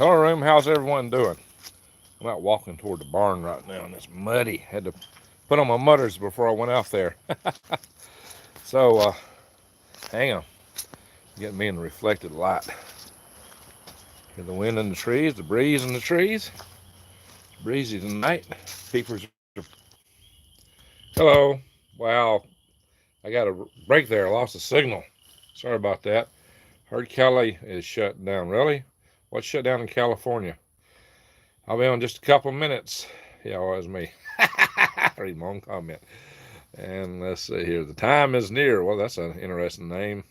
Hello, room. How's everyone doing? I'm out walking toward the barn right now, and it's muddy. Had to put on my mutters before I went out there. So, hang on. Get me in the reflected light. Hear the wind in the trees, the breeze in the trees. It's breezy tonight. Peepers are... Hello. Wow. I got a break there. I lost the signal. Sorry about that. Heard Kelly is shut down. Really? What's shut down in California? I'll be on just a couple minutes. Yeah, it was me. Read my own comment. And let's see here. The time is near. Well, that's an interesting name.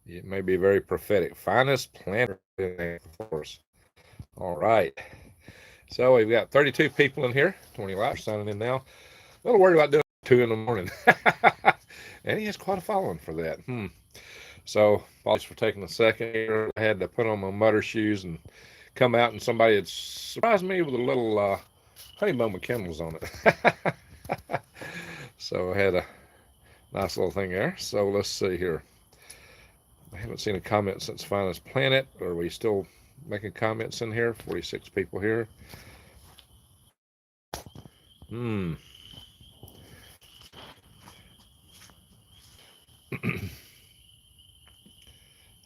It may be very prophetic. Finest planter for us. All right. So we've got 32 people in here. 20 lives signing in now. A little worried about doing 2 in the morning. And he has quite a following for that. So apologies for taking a second here. I had to put on my mutter shoes and come out, and somebody had surprised me with a little honeycomb with candles on it. So I had a nice little thing there. So let's see here. I haven't seen a comment since Finest Planet. Are we still making comments in here? 46 people here.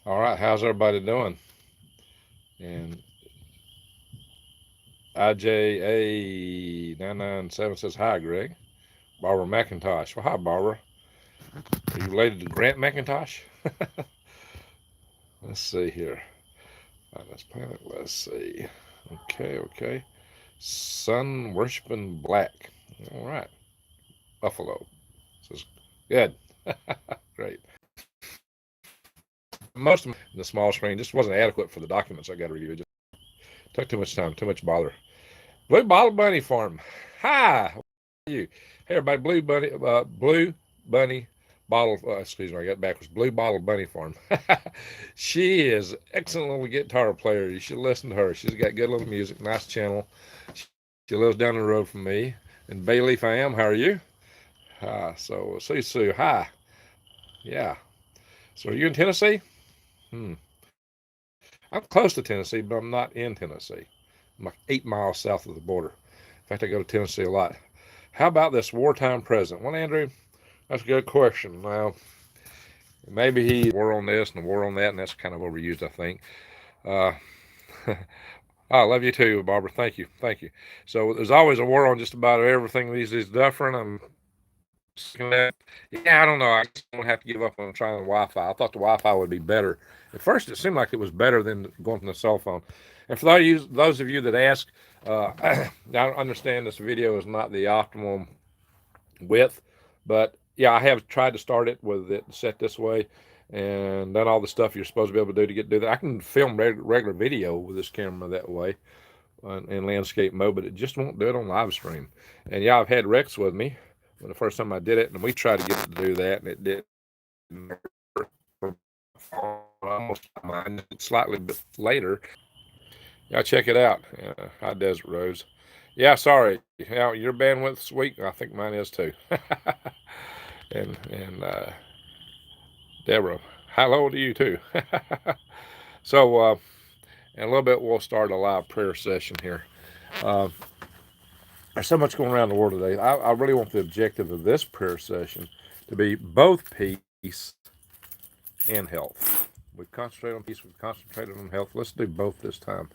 All right, how's everybody doing? And IJA997 says, hi, Greg. Barbara McIntosh. Well, hi, Barbara. Are you related to Grant McIntosh? Let's see here. Finest Planet, let's see. Okay. Sun Worshiping Black. All right. Buffalo. Says, good. Great. Most of them, the small screen just wasn't adequate for the documents I got to review. It just took too much time, too much bother. Blue Bottle Bunny Farm. Hi. How are you? Hey, everybody. Blue Bunny Bottle. Excuse me, I got backwards. Blue Bottle Bunny Farm. She is an excellent little guitar player. You should listen to her. She's got good little music. Nice channel. She lives down the road from me. And Bayleaf I am. How are you? So Sue. Hi. Yeah. So are you in Tennessee? I'm close to Tennessee, but I'm not in Tennessee. I'm like 8 miles south of the border. In fact, I go to Tennessee a lot. How about this wartime president? Well, Andrew, that's a good question. Now, maybe he war on this and a war on that, and that's kind of overused, I think. I love you too, Barbara. Thank you. So there's always a war on just about everything these days. Different. Yeah, I don't know. I just don't have to give up on trying the Wi-Fi. I thought the Wi-Fi would be better. At first, it seemed like it was better than going from the cell phone. And for those of you that ask, I understand this video is not the optimal width, but yeah, I have tried to start it with it set this way and done all the stuff you're supposed to be able to do do that. I can film regular video with this camera that way in landscape mode, but it just won't do it on live stream. And yeah, I've had Rex with me when the first time I did it, and we tried to get it to do that, and it didn't. Almost mine slightly bit later. Yeah, check it out. Hi, Desert Rose. Yeah, sorry. Yeah, your bandwidth's weak. I think mine is too. and Deborah, hello to you too. So, in a little bit, we'll start a live prayer session here. There's so much going around the world today. I really want the objective of this prayer session to be both peace and health. We've concentrated on peace, we've concentrated on health. Let's do both this time.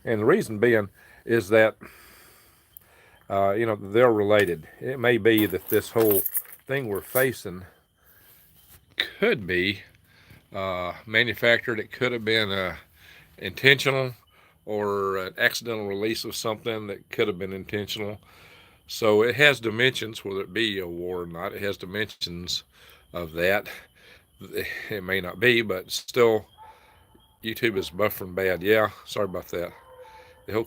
And the reason being is that, they're related. It may be that this whole thing we're facing could be manufactured. It could have been intentional or an accidental release of something that could have been intentional. So it has dimensions, whether it be a war or not. It has dimensions of that. It may not be, but still, YouTube is buffering bad. Yeah, sorry about that. The whole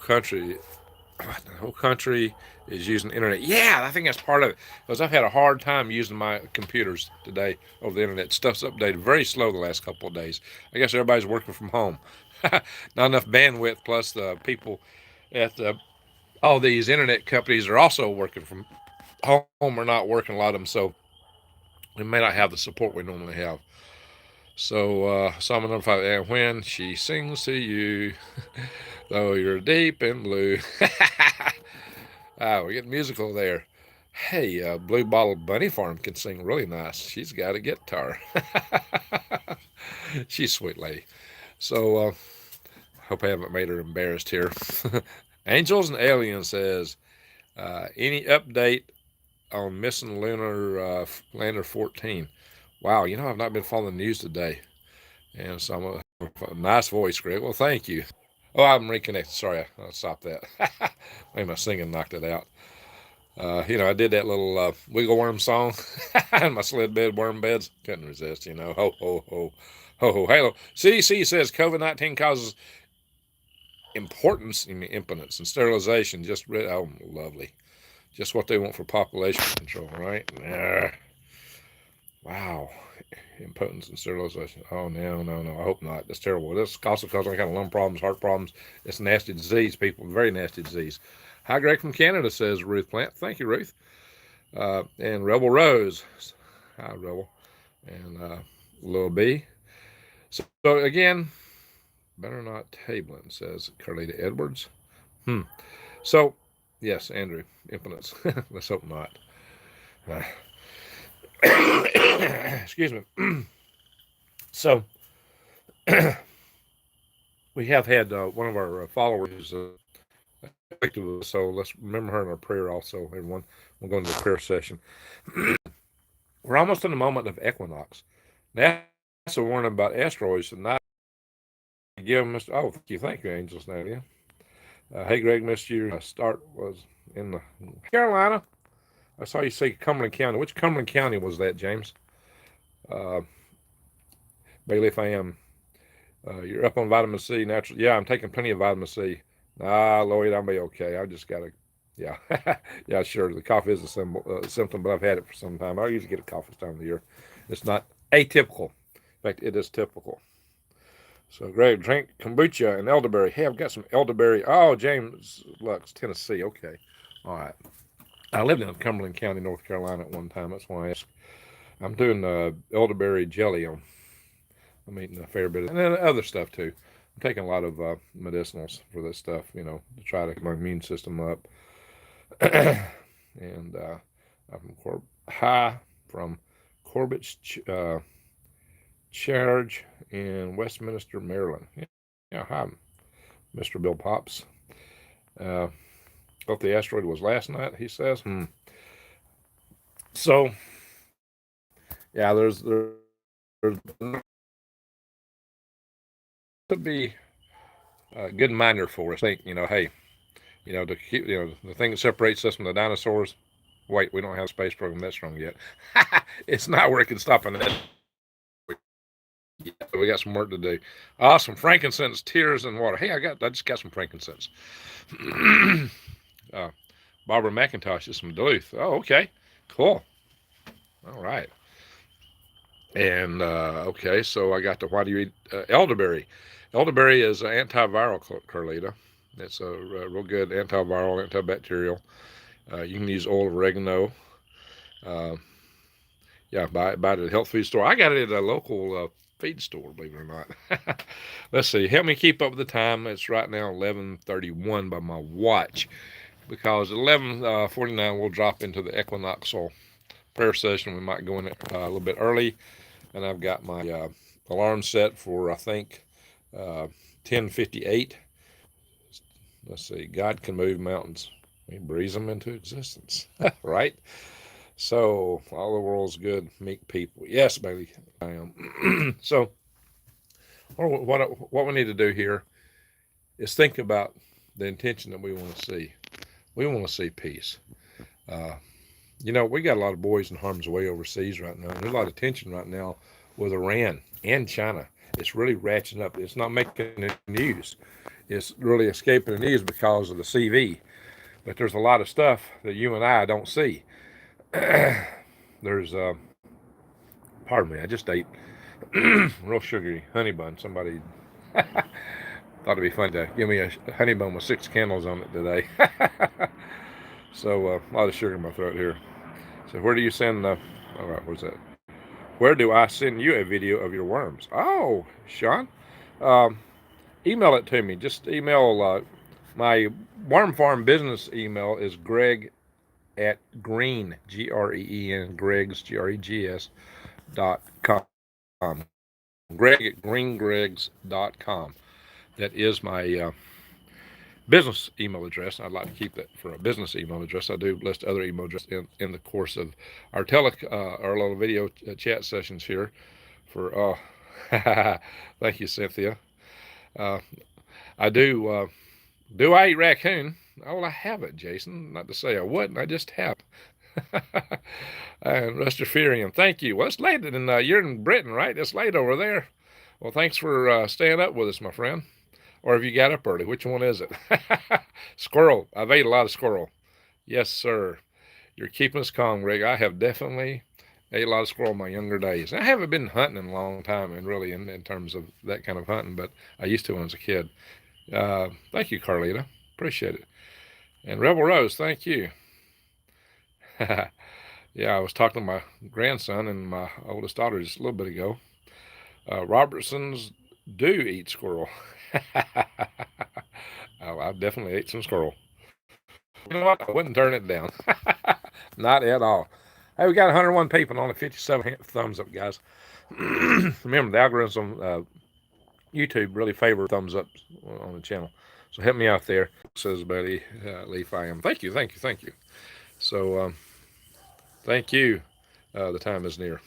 country is using the internet. Yeah, I think that's part of it. Because I've had a hard time using my computers today over the internet. Stuff's updated very slow the last couple of days. I guess everybody's working from home. Not enough bandwidth, plus the people at all these internet companies are also working from home or not working, a lot of them. So we may not have the support we normally have. So, Psalm number 5, and when she sings to you, though you're deep in blue. We're getting musical there. Hey, Blue Bottle Bunny Farm can sing really nice. She's got a guitar. She's a sweet lady. So, hope I haven't made her embarrassed here. Angels and Aliens says, any update on missing Lander 14? Wow, I've not been following the news today. And so a nice voice, Greg. Well, thank you. Oh, I'm reconnected. Sorry, I'll stop that. Maybe my singing knocked it out. I did that little wiggle worm song in my sled bed, worm beds. Couldn't resist, Ho, ho, ho, ho, ho, halo. CDC says COVID-19 causes impotence and sterilization. Oh, lovely. Just what they want for population control, right? Wow. Impotence and sterilization. Oh, no. I hope not. That's terrible. This also causes all kind of lung problems, heart problems. It's a nasty disease, people. Very nasty disease. Hi, Greg from Canada, says Ruth Plant. Thank you, Ruth. And Rebel Rose. Hi, Rebel. And Lil B. So again, better not tabling, says Carlita Edwards. So, yes, Andrew, impotence. Let's hope not. Excuse me. So, we have had one of our followers so let's remember her in our prayer also, everyone. We'll go into the prayer session. We're almost in the moment of equinox. NASA warning about asteroids and not give Mr. Oh, thank you, Angels Nadia. Hey, Greg, missed your start was in the Carolina. I saw you say Cumberland County. Which Cumberland County was that, James? Bailey, if I am. You're up on vitamin C, natural. Yeah, I'm taking plenty of vitamin C. Lloyd, I'll be okay. I just got to, yeah. Yeah, sure. The cough is a symptom, but I've had it for some time. I usually get a cough this time of the year. It's not atypical. In fact, it is typical. So, Greg, drink kombucha and elderberry. Hey, I've got some elderberry. Oh, James Lux, Tennessee. Okay. All right. I lived in Cumberland County, North Carolina at one time. That's why I asked. I'm doing elderberry jelly on. I'm eating a fair bit, and then other stuff too. I'm taking a lot of medicinals for this stuff, to try to get my immune system up. And I'm from Corbett's Charge in Westminster, Maryland. Yeah, hi, Mr. Bill Pops. Thought the asteroid was last night, he says. So, yeah, there's to be a good reminder for us. Think, hey, to keep, the thing that separates us from the dinosaurs. Wait, we don't have a space program that strong yet. It's not working. Stopping that. Yeah, we got some work to do. Awesome, frankincense, tears, and water. Hey, I just got some frankincense. Barbara McIntosh is from Duluth. Oh, okay, cool. All right. And okay, so I got the why do you eat elderberry? Elderberry is an antiviral, Carlita. It's a real good antiviral, antibacterial. You can use oil of oregano. Yeah, buy it at a health food store. I got it at a local feed store, believe it or not. Let's see. Help me keep up with the time. It's right now 11:31 by my watch, because 11:49 we'll drop into the equinoxal prayer session. We might go in it a little bit early, and I've got my alarm set for, I think, 10:58. Let's see. God can move mountains. He breathes them into existence, right? So all the world's good, meek people. Yes, baby, I am. So what we need to do here is think about the intention that we want to see. We want to see peace. We got a lot of boys in harm's way overseas right now. There's a lot of tension right now with Iran and China. It's really ratcheting up. It's not making the news. It's really escaping the news because of the CV. But there's a lot of stuff that you and I don't see. There's, pardon me, I just ate real sugary honey bun. Somebody thought it'd be fun to give me a honey bun with 6 candles on it today. So a lot of sugar in my throat here. So where do you send all right, where's that? Where do I send you a video of your worms? Oh, Sean, um, email it to me. Just email my worm farm business email is Greg at Green Green Greg's Gregs .com. Greg at greengregs.com. That is my business email address. I'd like to keep that for a business email address. I do list other email addresses in the course of our little video chat sessions here. For thank you, Cynthia. Uh, I do. Do I eat raccoon? Oh, well, I haven't, Jason. Not to say I wouldn't. I just have. And Rustafarian, thank you. Well, it's late, and you're in Britain, right? It's late over there. Well, thanks for staying up with us, my friend. Or have you got up early? Which one is it? Squirrel. I've ate a lot of squirrel. Yes, sir. You're keeping us calm, Greg. I have definitely ate a lot of squirrel in my younger days. I haven't been hunting in a long time, and really in terms of that kind of hunting, but I used to when I was a kid. Thank you, Carlita. Appreciate it. And Rebel Rose, thank you. Yeah, I was talking to my grandson and my oldest daughter just a little bit ago. Robertsons do eat squirrel. I definitely ate some squirrel. You know what? I wouldn't turn it down. Not at all. Hey, we got 101 people and only 57 thumbs up, guys. Remember, the algorithm YouTube really favor thumbs up on the channel. So help me out there, says Buddy Leaf. I am. Thank you, thank you, thank you. So thank you. The time is near.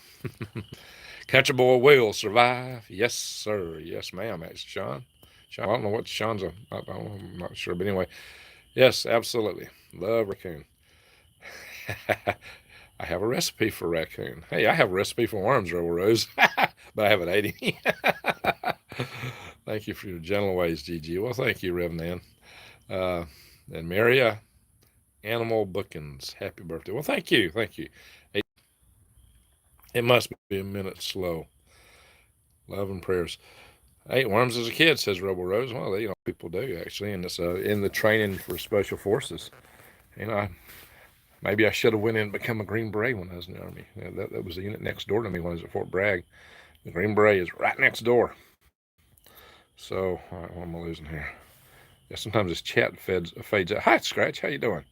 Country boy will survive. Yes, sir. Yes, ma'am. That's Sean. Sean. I don't know what Sean's. I'm not sure, but anyway, yes, absolutely. Love raccoon. I have a recipe for raccoon. Hey, I have a recipe for worms, Rebel Rose, but I haven't ate any. Thank you for your gentle ways, Gigi. Well, thank you, Reverend Ann. And Maria, Animal Bookings. Happy birthday. Well, thank you. Thank you. It must be a minute slow. Love and prayers. I ate worms as a kid, says Rebel Rose. Well, people do, actually, and it's in the training for special forces. Maybe I should have went in and become a Green Beret when I was in the Army. That was the unit next door to me when I was at Fort Bragg. The Green Beret is right next door. So, all right, what am I losing here? Yeah, sometimes this chat fades out. Hi, Scratch. How you doing?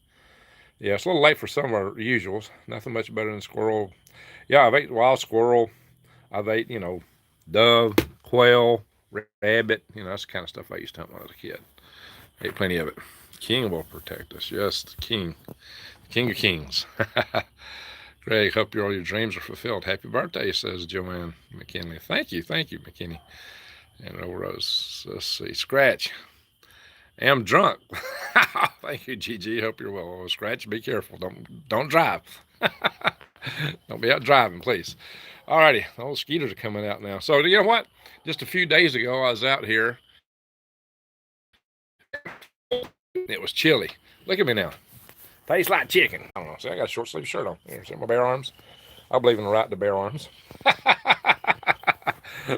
Yeah, it's a little late for some of our usuals. Nothing much better than squirrel. Yeah, I've ate wild squirrel. I've ate, dove, quail, rabbit. That's the kind of stuff I used to hunt when I was a kid. Ate plenty of it. King will protect us. Yes, the king. The king of kings. Greg, hope all your dreams are fulfilled. Happy birthday, says Joanne McKinley. Thank you, McKinney. And Rose, let's see, Scratch. Am drunk. Thank you, Gigi. Hope you're well. Oh, Scratch, be careful. Don't drive. Don't be out driving, please. Alrighty, those skeeters are coming out now. So you know what? Just a few days ago, I was out here. It was chilly. Look at me now. Tastes like chicken. I don't know. See, I got a short sleeve shirt on. Here, see my bare arms? I believe in the right to bear arms.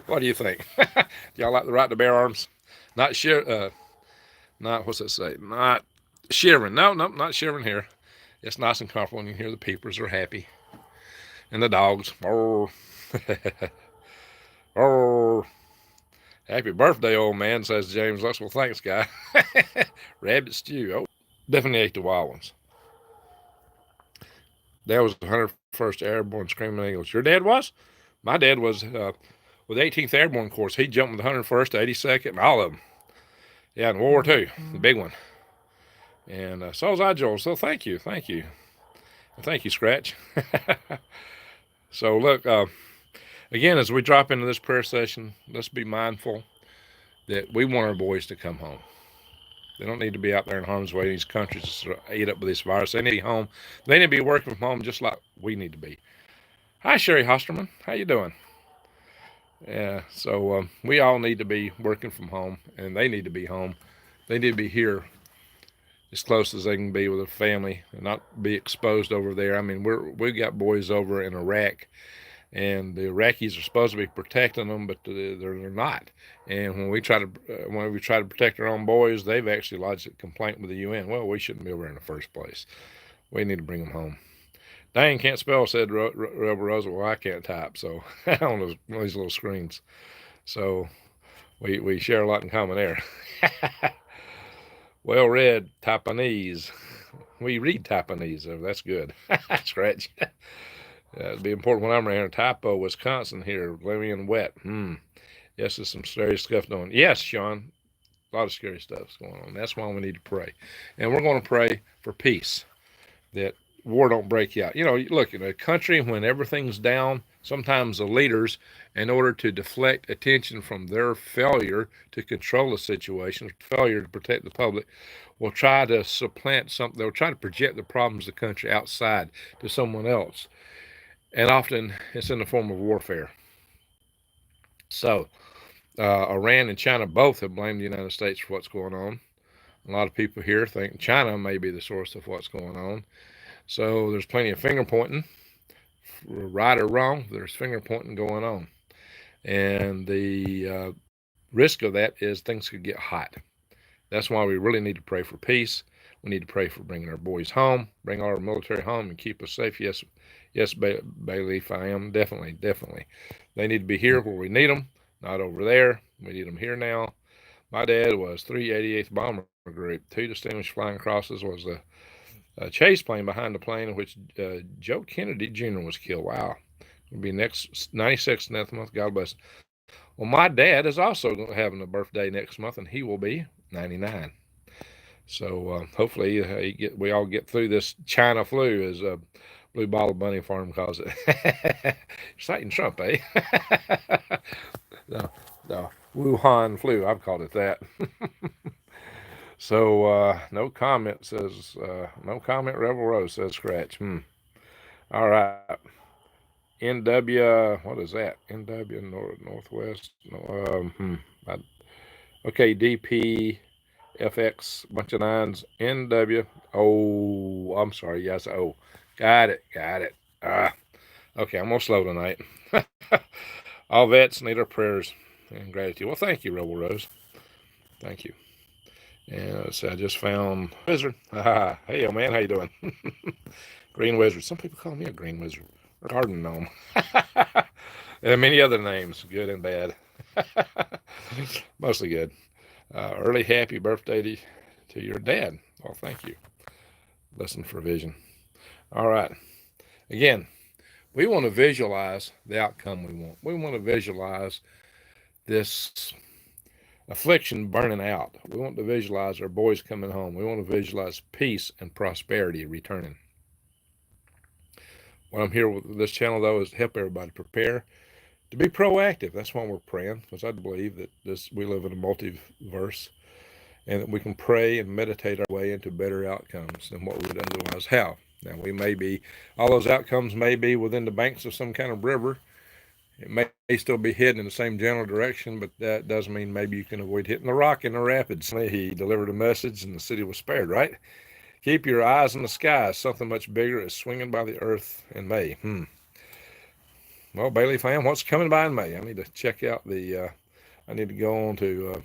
What do you think? Y'all like the right to bear arms? Not what's that say? Not shivering. No, not shivering here. It's nice and comfortable, and you hear the peepers are happy. And the dogs. Oh. Oh. Happy birthday, old man, says James Lux. Well, thanks, guy. Rabbit stew. Oh, definitely ate the wild ones. Dad was the 101st Airborne Screaming Eagles. Your dad was? My dad was with the 18th Airborne Corps. He jumped with the 101st, 82nd, and all of them. Yeah, in World War II, the big one. And so was I, Joel. So thank you. And thank you, Scratch. So look, again, as we drop into this prayer session, let's be mindful that we want our boys to come home. They don't need to be out there in harm's way in these countries to eat up with this virus. They need to be home. They need to be working from home just like we need to be. Hi, Sherry Hosterman. How you doing? Yeah, so we all need to be working from home, and they need to be home. They need to be here as close as they can be with their family and not be exposed over there. I mean, we got boys over in Iraq, and the Iraqis are supposed to be protecting them, but they're not. And when we try to protect our own boys, they've actually lodged a complaint with the UN. Well, we shouldn't be over there in the first place. We need to bring them home. Dang, can't spell, said Rebel Rosa. Well, I can't type, so on these little screens. So we share a lot in common there. Well read, Taiwanese. We read Taiwanese, so that's good. Scratch. It'd be important when I'm around Typo, Wisconsin here, gloomy and wet. Yes, there's some scary stuff going on. Yes, Sean, a lot of scary stuff's going on. That's why we need to pray. And we're going to pray for peace, that war don't break out. You know, look, in a country when everything's down, sometimes the leaders, in order to deflect attention from their failure to control the situation, failure to protect the public, will try to supplant something. They'll try to project the problems of the country outside to someone else. And often it's in the form of warfare. So, Iran and China both have blamed the United States for what's going on. A lot of people here think China may be the source of what's going on. So there's plenty of finger pointing, right or wrong. There's finger pointing going on, and the risk of that is things could get hot. That's why we really need to pray for peace. We need to pray for bringing our boys home, bring our military home, and keep us safe. Yes, yes, Bayleaf, I am definitely. They need to be here where we need them, not over there. We need them here now. My dad was 388th Bomber Group. 2 Distinguished Flying Crosses, was a chase plane behind the plane in which Joe Kennedy Jr. was killed. Wow. It'll be next 96th next month. God bless. Well, my dad is also having a birthday next month, and he will be 99. So hopefully we all get through this China flu, as Blue Bottle Bunny Farm calls it. Citing Trump, eh? the Wuhan flu, I've called it that. So no comment, says no comment. Rebel Rose says scratch. All right. NW, what is that? NW Northwest. No, okay, DP FX, bunch of nines. NW. Oh, I'm sorry. Yes. Oh, got it. Okay, I'm gonna slow tonight. All vets need our prayers and gratitude. Well, thank you, Rebel Rose. Thank you. And so I just found Wizard. Hey, oh man, how you doing? Green Wizard. Some people call me a Green Wizard. Or Garden Gnome. And many other names, good and bad. Mostly good. Early happy birthday to your dad. Well, thank you. Listen for vision. All right. Again, we want to visualize the outcome we want. We want to visualize this affliction burning out. We want to visualize our boys coming home. We want to visualize peace and prosperity returning. What I'm here with this channel, though, is to help everybody prepare, to be proactive. That's why we're praying, because I believe that we live in a multiverse, and that we can pray and meditate our way into better outcomes than what we would otherwise have. Now, all those outcomes may be within the banks of some kind of river. It may still be heading in the same general direction, but that doesn't mean maybe you can avoid hitting the rock in the rapids. He delivered a message and the city was spared, right? Keep your eyes in the sky. Something much bigger is swinging by the earth in May. Well, Bailey fam, what's coming by in May? I need to check out I need to go on to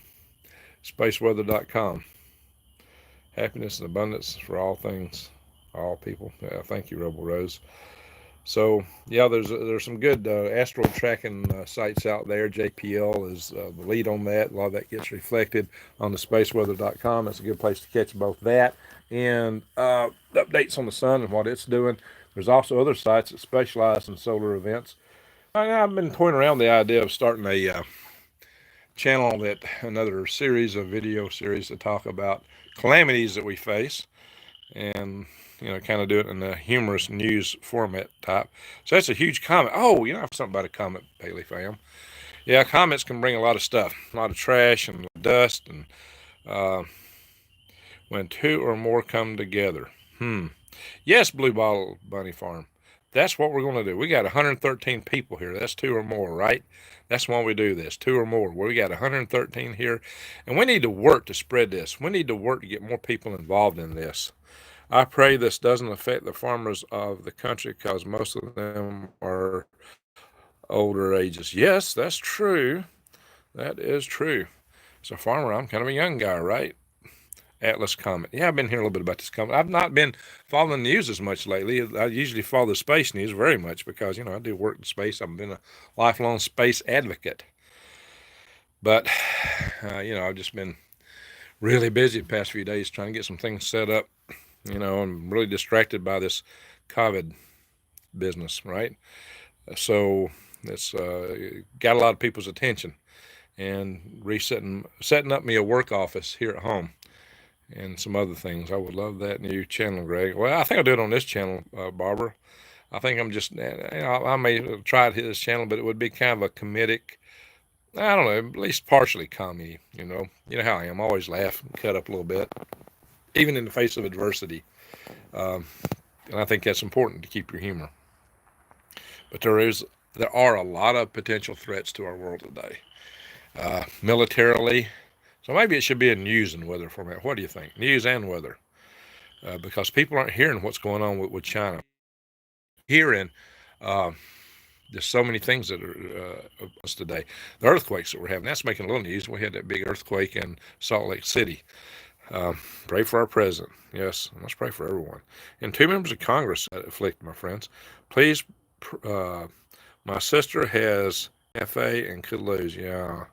spaceweather.com. Happiness and abundance for all things, all people. Thank you, Rebel Rose. So yeah, there's some good asteroid tracking sites out there. JPL is the lead on that. A lot of that gets reflected on the spaceweather.com. It's a good place to catch both that and updates on the sun and what it's doing. There's also other sites that specialize in solar events. I've been toying around the idea of starting a channel, another series of video series to talk about calamities that we face, and kind of do it in a humorous news format type. So that's a huge comment. Oh, I have something about a comment, Bailey fam. Yeah, comments can bring a lot of stuff, a lot of trash and dust, and when 2 or more come together. Yes, Blue Bottle Bunny Farm. That's what we're going to do. We got 113 people here. That's 2 or more, right? That's why we do this, 2 or more. We got 113 here, and we need to work to spread this. We need to work to get more people involved in this. I pray this doesn't affect the farmers of the country, because most of them are older ages. Yes, that's true. That is true. As a farmer, I'm kind of a young guy, right? Atlas Comet. Yeah, I've been hearing a little bit about this comet. I've not been following the news as much lately. I usually follow the space news very much because, I do work in space. I've been a lifelong space advocate. But, I've just been really busy the past few days trying to get some things set up. I'm really distracted by this COVID business, right? So it's got a lot of people's attention, and setting up me a work office here at home and some other things. I would love that new channel, Greg. Well, I think I'll do it on this channel, Barbara. I think I'm just, I may try his channel, but it would be kind of a comedic, I don't know, at least partially comedy, You know how I am, I always laugh and cut up a little bit, even in the face of adversity. And I think that's important to keep your humor. But there are a lot of potential threats to our world today. Militarily, so maybe it should be a news and weather format. What do you think? News and weather. Because people aren't hearing what's going on with China. Hearing there's so many things that are us today. The earthquakes that we're having, that's making a little news. We had that big earthquake in Salt Lake City. Pray for our president. Yes, let's pray for everyone. And 2 members of Congress afflicted, my friends. Please, my sister has FA and could lose. Yeah,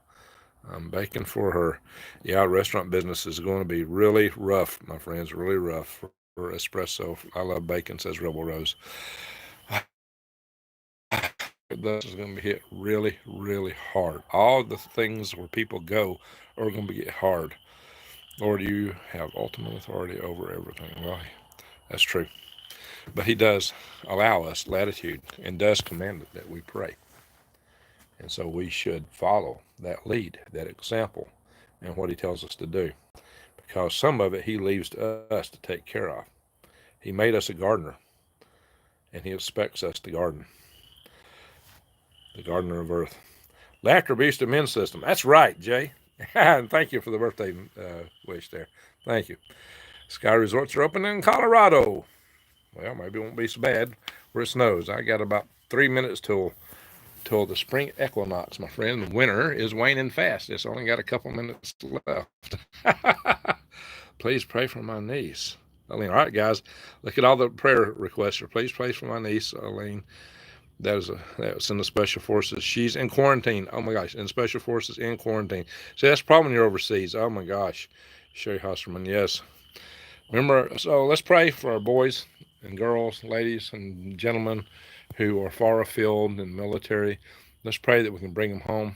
I'm baking for her. Yeah, restaurant business is going to be really rough, my friends, really rough for espresso. I love bacon, says Rebel Rose. This is going to be hit really, really hard. All the things where people go are going to get hard. Lord, you have ultimate authority over everything. Well, that's true. But he does allow us latitude and does command it that we pray. And so we should follow that lead, that example, and what he tells us to do. Because some of it he leaves to us to take care of. He made us a gardener, and he expects us to garden. The gardener of earth. Laughter boosts the immune system. That's right, Jay. And thank you for the birthday wish there. Thank you. Sky resorts are open in Colorado. Well, maybe it won't be so bad where it snows. I got about 3 minutes till the spring equinox, my friend. Winter is waning fast. It's only got a couple minutes left. Please pray for my niece, Elaine. All right, guys, look at all the prayer requests. Please pray for my niece, Elaine. That's in the Special Forces. She's in quarantine. Oh my gosh, in Special Forces in quarantine. See, that's the problem when you're overseas. Oh my gosh. Sherry Hosterman, yes. Remember, so let's pray for our boys and girls, ladies and gentlemen who are far afield in the military. Let's pray that we can bring them home.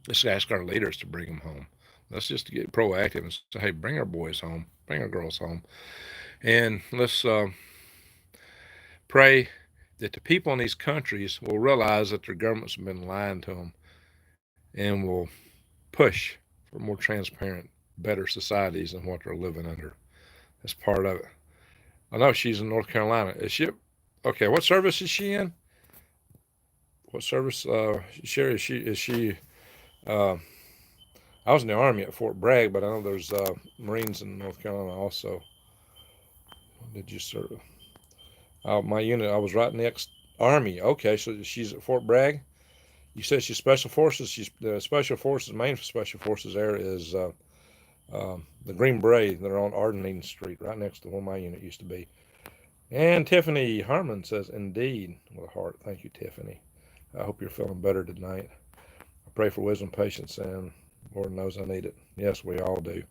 Let's ask our leaders to bring them home. Let's just get proactive and say, hey, bring our boys home, bring our girls home. And let's pray that the people in these countries will realize that their governments have been lying to them and will push for more transparent, better societies than what they're living under. That's part of it. I know she's in North Carolina. Is she? Okay, what service is she in? What service, Sherry, is she? I was in the Army at Fort Bragg, but I know there's Marines in North Carolina also. Did you serve? My unit, I was right next Army. Okay, so she's at Fort Bragg. You said she's Special Forces. She's the Special Forces. Main Special Forces there is the Green Beret. They're on Ardenine Street, right next to where my unit used to be. And Tiffany Harmon says, "Indeed," with a heart. Thank you, Tiffany. I hope you're feeling better tonight. I pray for wisdom, patience, and Lord knows I need it. Yes, we all do.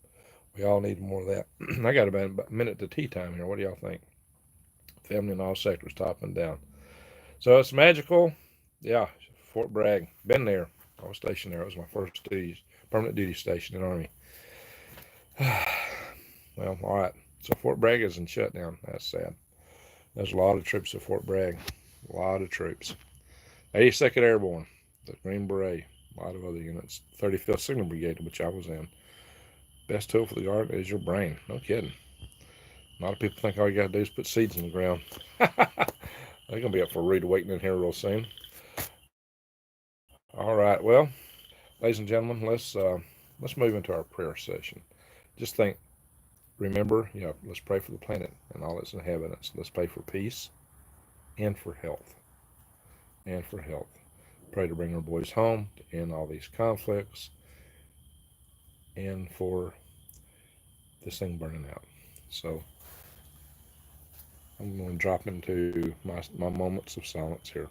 We all need more of that. I got about a minute to tea time here. What do y'all think? Family in all sectors, top and down. So it's magical. Yeah, Fort Bragg. Been there. I was stationed there. It was my first permanent duty station in the Army. Well, all right. So Fort Bragg is in shutdown. That's sad. There's a lot of troops at Fort Bragg. A lot of troops. 82nd Airborne, the Green Beret, a lot of other units. 35th Signal Brigade, which I was in. Best tool for the Guard is your brain. No kidding. A lot of people think all you got to do is put seeds in the ground. They're going to be up for a rude awakening here real soon. All right, well, ladies and gentlemen, let's move into our prayer session. Just remember, let's pray for the planet and all its inhabitants. Let's pray for peace and for health. Pray to bring our boys home, to end all these conflicts, and for this thing burning out. So I'm going to drop into my moments of silence here.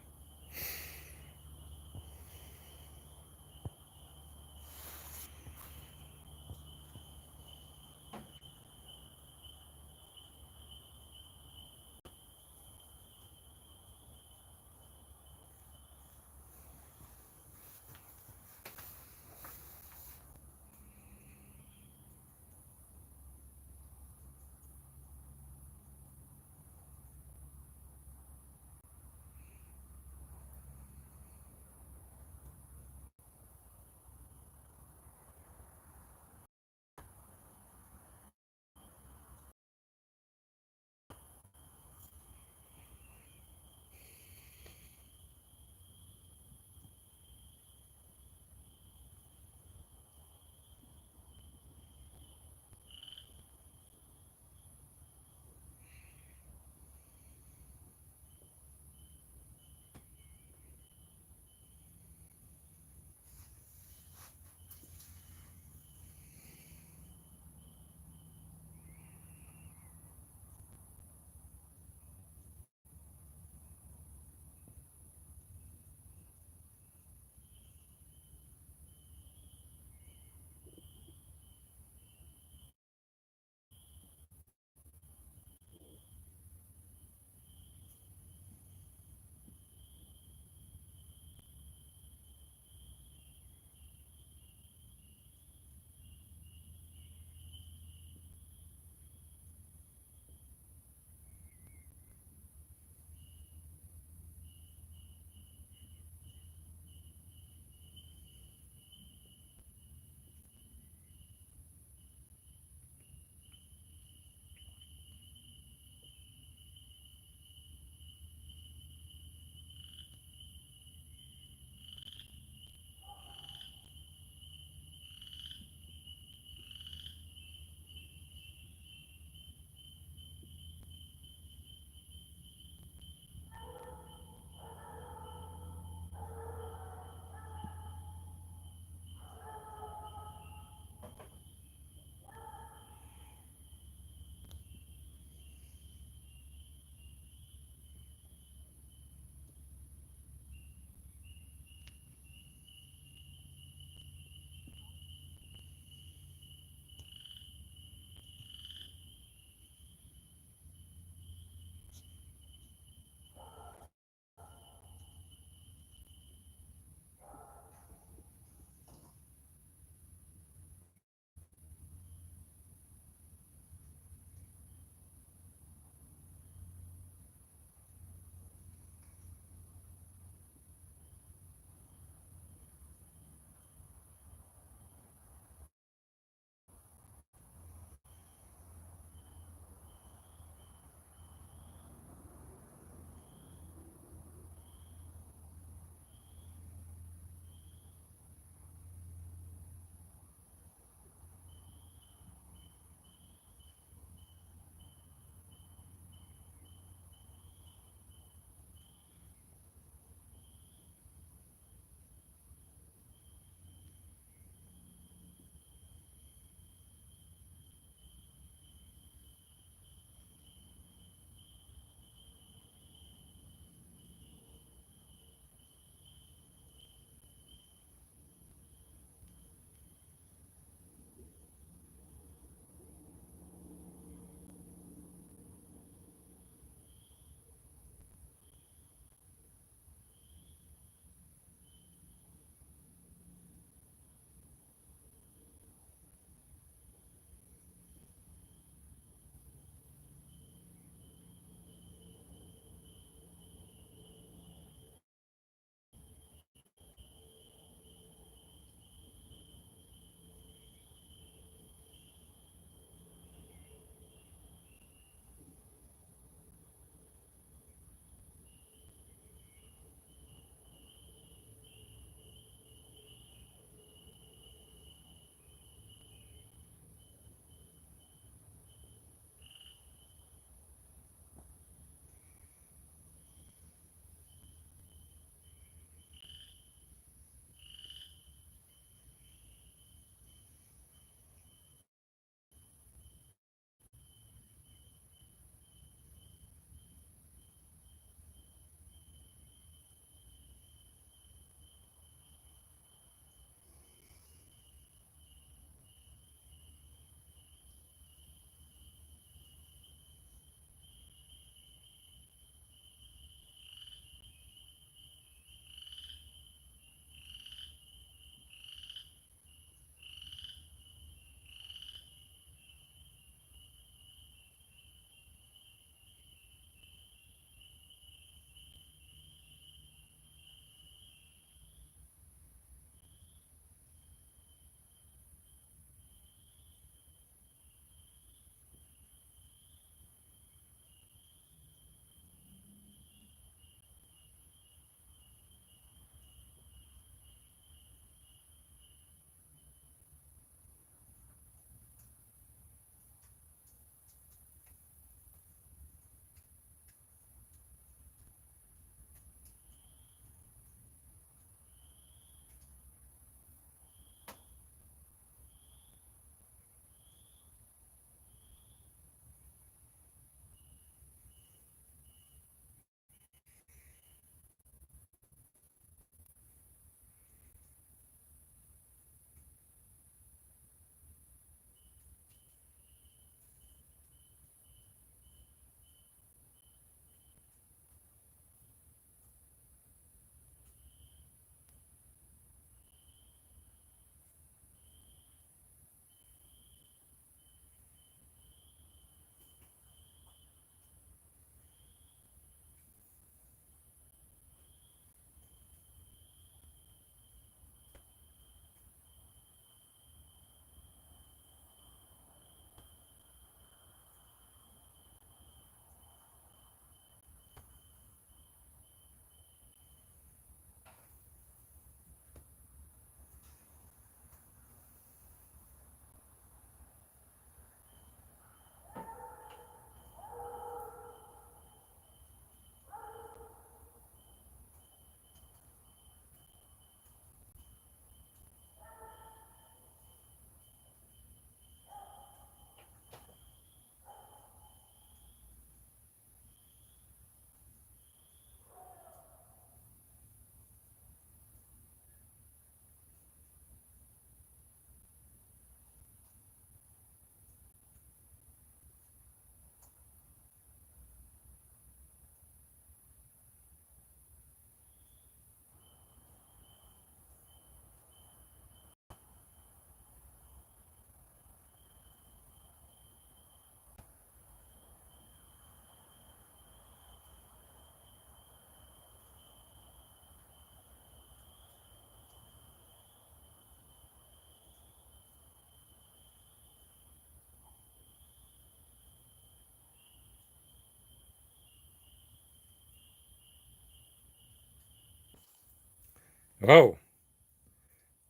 Hello.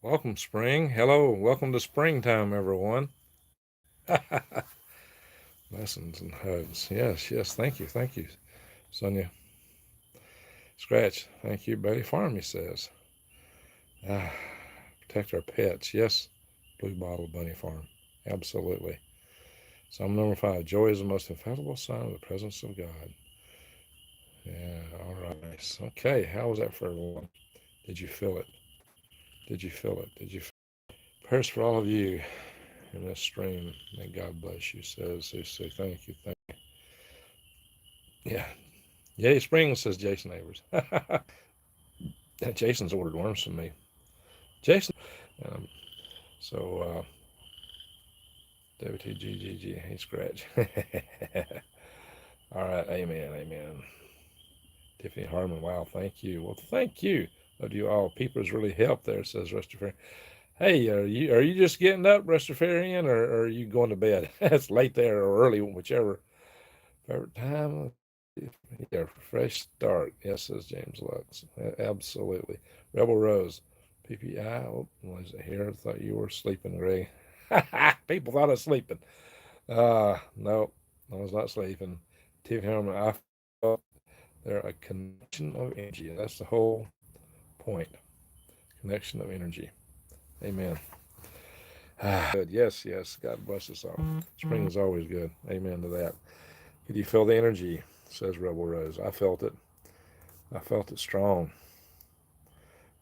Welcome, spring. Hello. Welcome to springtime, everyone. Lessons and hugs. Yes, yes. Thank you. Thank you, Sonia. Scratch. Thank you, Betty Farmy says. Ah, protect our pets. Yes, Blue Bottle Bunny Farm. Absolutely. Psalm number 5. Joy is the most infallible sign of the presence of God. Yeah, all right. Nice. Okay, how was that for everyone? Did you feel it? Did you feel it? Did you feel it? Prayers for all of you in this stream. May God bless you, says Susie. Thank you. Thank you. Yeah. Yay, spring, says Jason Avers. Jason's ordered worms from me. Jason. Um, so, WTGGG, hey, Scratch. All right, amen, amen. Tiffany Harmon, wow, thank you. Well, thank you. Love you all. Peepers really help there, says Restafarian. Hey, are you just getting up, Restafarian, or are you going to bed? It's late there or early, whichever. Favorite time? Yeah, fresh start. Yes, says James Lux. Absolutely. Rebel Rose. PPI. Oh, was it here? I thought you were sleeping, Ray. People thought I was sleeping. No, I was not sleeping. Tiffany Harmon, I felt there a connection of energy. That's the whole point. Connection of energy. Amen. Good. Yes, yes. God bless us all. Spring is always good. Amen to that. Did you feel the energy? Says Rebel Rose. I felt it. I felt it strong.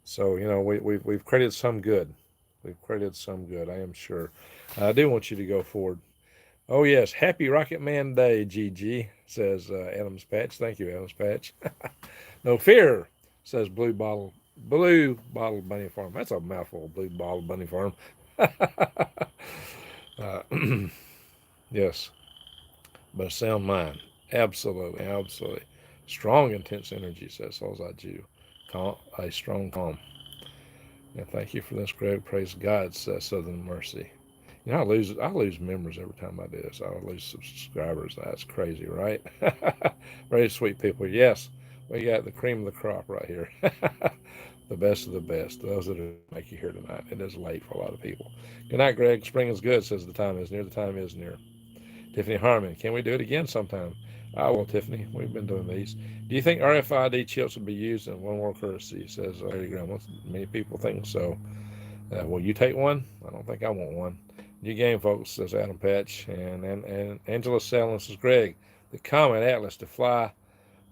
So we've created some good. We've created some good. I am sure. I do want you to go forward. Oh yes, happy Rocket Man Day, GG, says Adams Patch. Thank you, Adams Patch. No fear, says Blue Bottle Bunny Farm. That's a mouthful, Blue Bottle Bunny Farm. uh, yes, but a sound mind. Absolutely, absolutely. Strong, intense energy, says Solzai Jew. A strong calm. And thank you for this, Greg. Praise God, says Southern Mercy. I lose members every time I do this. I lose subscribers. That's crazy, right? Very sweet people. Yes, we got the cream of the crop right here. The best of the best. Those that are make you here tonight. It is late for a lot of people. Good night, Greg. Spring is good, says the time is near. The time is near. Tiffany Harmon, can we do it again sometime? I will, Tiffany. We've been doing these. Do you think RFID chips will be used in one world currency? Says Larry Graham. Many people think so. Will you take one? I don't think I want one. New game, folks, says Adam Patch. And Angela Sellin says, Greg, the Comet Atlas to fly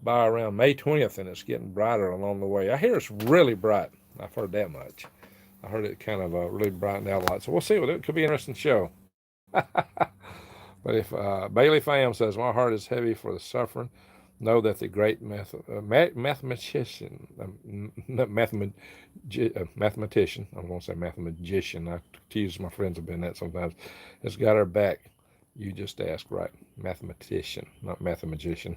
by around May 20th, and it's getting brighter along the way. I hear it's really bright. I've heard that much. I heard it kind of really brightened out a lot. So we'll see. It could be an interesting show. But if Bailey Pham says, my heart is heavy for the suffering, know that the great mathematician, mathematician, I'm going to say mathematician, I tease my friends have been that sometimes, has got our back. You just asked right. Mathematician, not mathematician.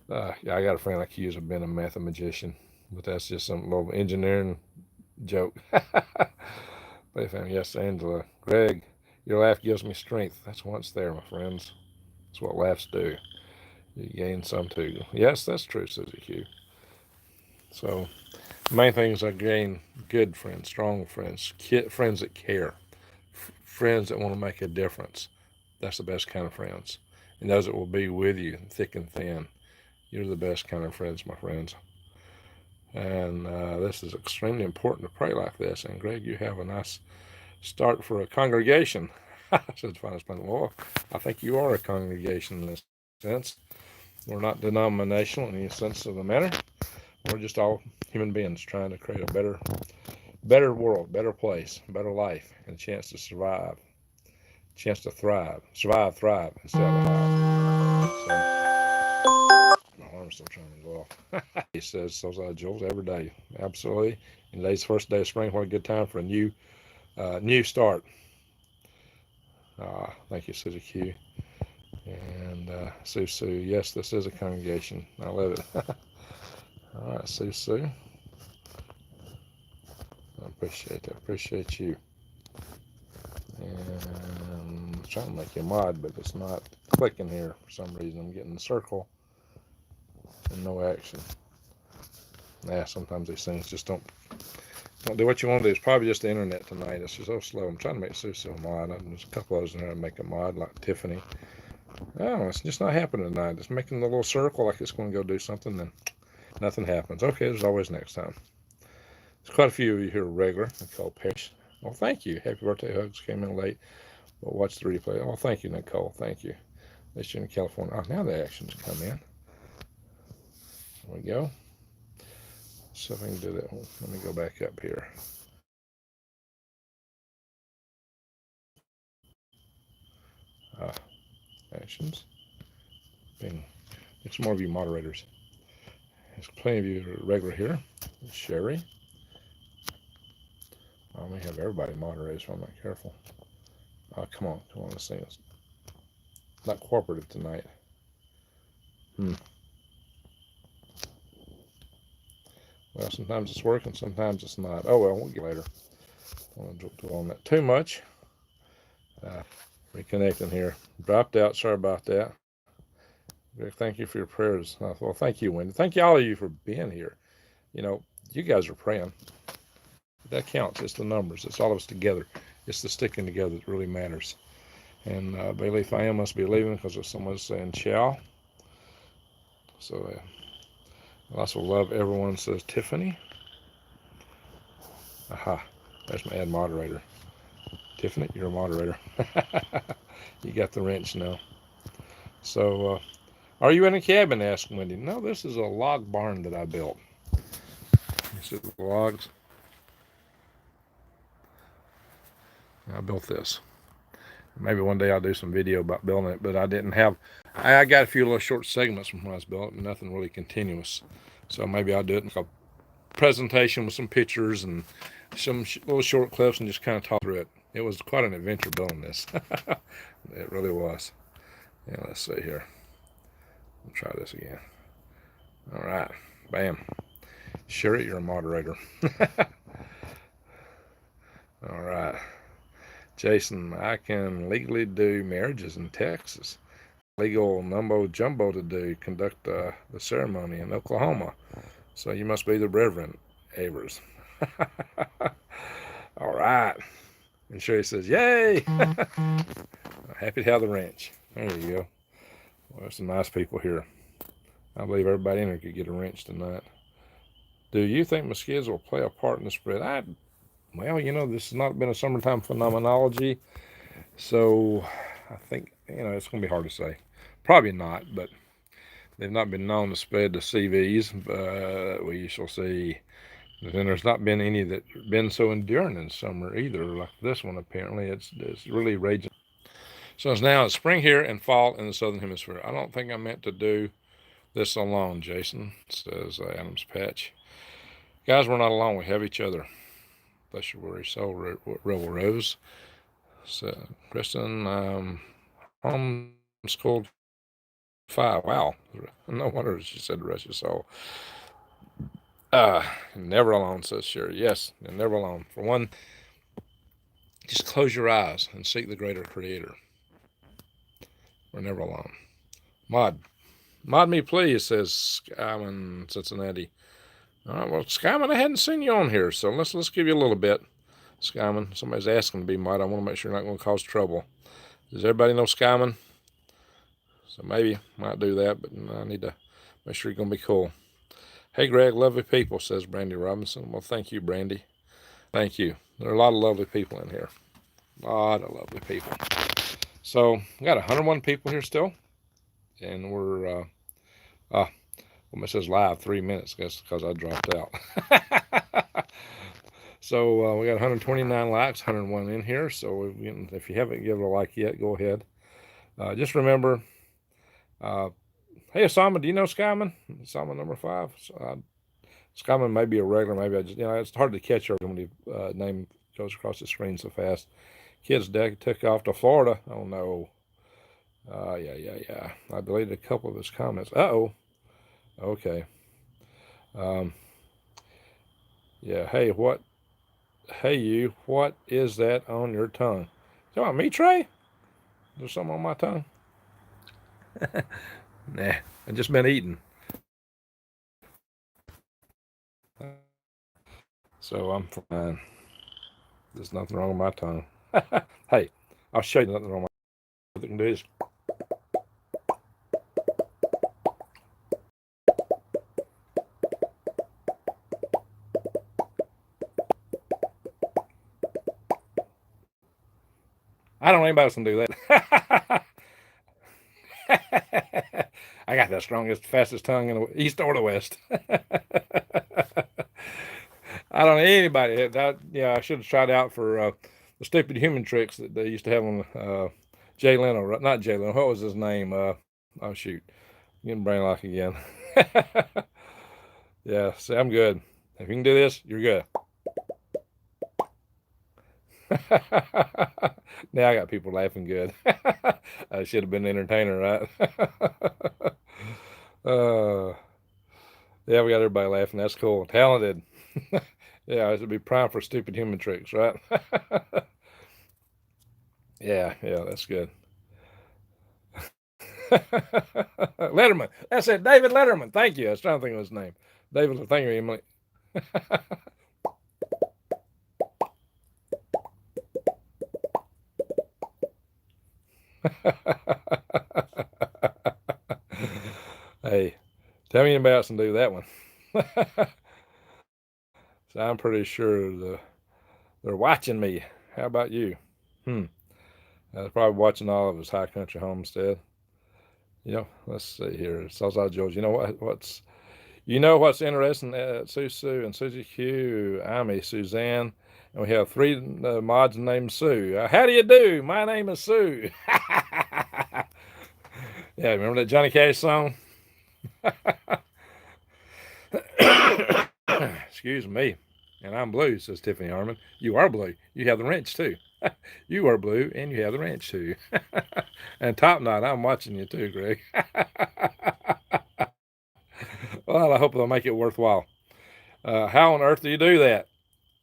Yeah, I got a friend accused of being a mathematician, but that's just some little engineering joke. But yes, Angela, Greg, your laugh gives me strength. That's why it's there, my friends. That's what laughs do. You gain some too. Yes, that's true, Susie Q. So, the main thing is I gain good friends, strong friends, friends that care, friends that want to make a difference. That's the best kind of friends. And those that will be with you, thick and thin. You're the best kind of friends, my friends. And this is extremely important to pray like this. And Greg, you have a nice start for a congregation. Said Finest Planet. Well, I think you are a congregation in this sense. We're not denominational in any sense of the matter. We're just all human beings trying to create a better world, better place, better life, and a chance to survive, a chance to thrive, survive, thrive, and stay alive. So, my alarm's still trying to go off. He says, "So Jules, every day, absolutely. And today's the first day of spring. What a good time for a new start." Thank you, Susie Q. And Sue, yes, this is a congregation. I love it. All right, Sue. I appreciate that. Appreciate you. And I'm trying to make you a mod, but it's not clicking here for some reason. I'm getting the circle and no action. Yeah, sometimes these things just don't do what you want to do. It's probably just the internet tonight. It's just so slow. I'm trying to make Susie a mod. There's a couple of those in there to make a mod, like Tiffany. Oh, it's just not happening tonight. It's making the little circle like it's going to go do something, then nothing happens. Okay, there's always next time. There's quite a few of you here regular. Nicole Parrish. Well, thank you. Happy birthday hugs. Came in late, but watch the replay. Oh, thank you, Nicole. Thank you. That's you in California. Oh, now the actions come in. There we go. So if I can do that, let me go back up here. Actions. Bing. Get some more of you moderators. There's plenty of you regular here. Sherry. I may have everybody moderated, so I'm not careful. Oh, come on. This thing is not cooperative tonight. Well, sometimes it's working, sometimes it's not. Oh, well, we'll get later. I don't want to dwell on that too much. Reconnecting here. Dropped out. Sorry about that. Thank you for your prayers. Well, thank you, Wendy. Thank you, all of you, for being here. You know, you guys are praying. That counts. It's the numbers. It's all of us together. It's the sticking together that really matters. And belief I am must be leaving because of someone's saying ciao. So I also love everyone, says Tiffany. Aha. There's my ad moderator. Tiffany, you're a moderator. You got the wrench now. So, are you in a cabin? Asked Wendy. No, this is a log barn that I built. You see the logs? I built this. Maybe one day I'll do some video about building it, but I didn't have. I got a few little short segments from when I was built, but nothing really continuous. So maybe I'll do it in a presentation with some pictures and some little short clips and just kind of talk through it. It was quite an adventure building this. It really was. Yeah, let's see here. We'll try this again. All right. Bam. Sherry, you're a moderator. All right. Jason, I can legally do marriages in Texas. Legal mumbo jumbo to do, conduct the ceremony in Oklahoma. So you must be the Reverend Avers. All right. And Sherry says, yay! Happy to have the wrench. There you go. Well, there's some nice people here. I believe everybody in here could get a wrench tonight. Do you think mosquitoes will play a part in the spread? Well, you know, this has not been a summertime phenomenology, so I think, you know, it's going to be hard to say. Probably not, but they've not been known to spread to CVs. But we shall see. But then there's not been any that have been so enduring in summer either, like this one apparently. It's really raging. So it's now spring here and fall in the southern hemisphere. I don't think I meant to do this alone, Jason, says Adams Patch. Guys, we're not alone. We have each other. Bless your worry soul, Rebel Rose. So, Kristen, homeschooled 5. Wow. No wonder she said the rest of your soul. Never alone, says Sherry. Yes, never alone. For one, just close your eyes and seek the greater creator. We're never alone. Mod me, please, says Skyman Cincinnati. All right, well, Skyman, I hadn't seen you on here, so let's give you a little bit. Skyman, somebody's asking to be mod. I want to make sure you're not going to cause trouble. Does everybody know Skyman? So maybe might do that, but I need to make sure you're going to be cool. Hey, Greg, lovely people, says Brandy Robinson. Well, thank you, Brandy. Thank you. There are a lot of lovely people in here. A lot of lovely people. So, we got 101 people here still. And we're, it says live 3 minutes, I guess, because I dropped out. So, we got 129 likes, 101 in here. So, if you haven't given a like yet, go ahead. Just remember, hey, Osama, do you know Skyman? Osama number 5. Skyman may be a regular, maybe I just, it's hard to catch her when the name goes across the screen so fast. Kids took off to Florida. Oh, no. Yeah. I deleted a couple of his comments. Uh-oh. Okay. Yeah, hey, you, what is that on your tongue? You talking about me, Trey? Is there something on my tongue? Nah, I just been eating. So I'm fine. There's nothing wrong with my tongue. Hey, I'll show you nothing wrong with my tongue. What they can do is I don't know anybody else can do that. I got the strongest, fastest tongue in the east or the west. I don't know anybody. Yeah, I should have tried out for the stupid human tricks that they used to have on Jay Leno. Not Jay Leno. What was his name? Oh shoot, I'm getting brain lock again. Yeah, see, I'm good. If you can do this, you're good. Now I got people laughing good. I should have been an entertainer, right? uh, yeah, we got everybody laughing. That's cool. Talented. Yeah, it should be prime for stupid human tricks, right? Yeah, that's good. Letterman. That's it. David Letterman. Thank you. I was trying to think of his name. David, thank you, Emily. Hey, tell me anybody else can do that one. So I'm pretty sure they're watching me. How about you? They're probably watching all of us High Country Homestead. Let's see here. Southside Georgia. What's interesting? Sue and Susie Q. I'm a Suzanne, and we have three mods named Sue. How do you do? My name is Sue. Yeah, remember that Johnny Cash song? Excuse me. And I'm blue, says Tiffany Harmon. You are blue. You have the wrench too. You are blue and you have the wrench too. And Top Knot, I'm watching you too, Greg. Well, I hope they'll make it worthwhile. How on earth do you do that?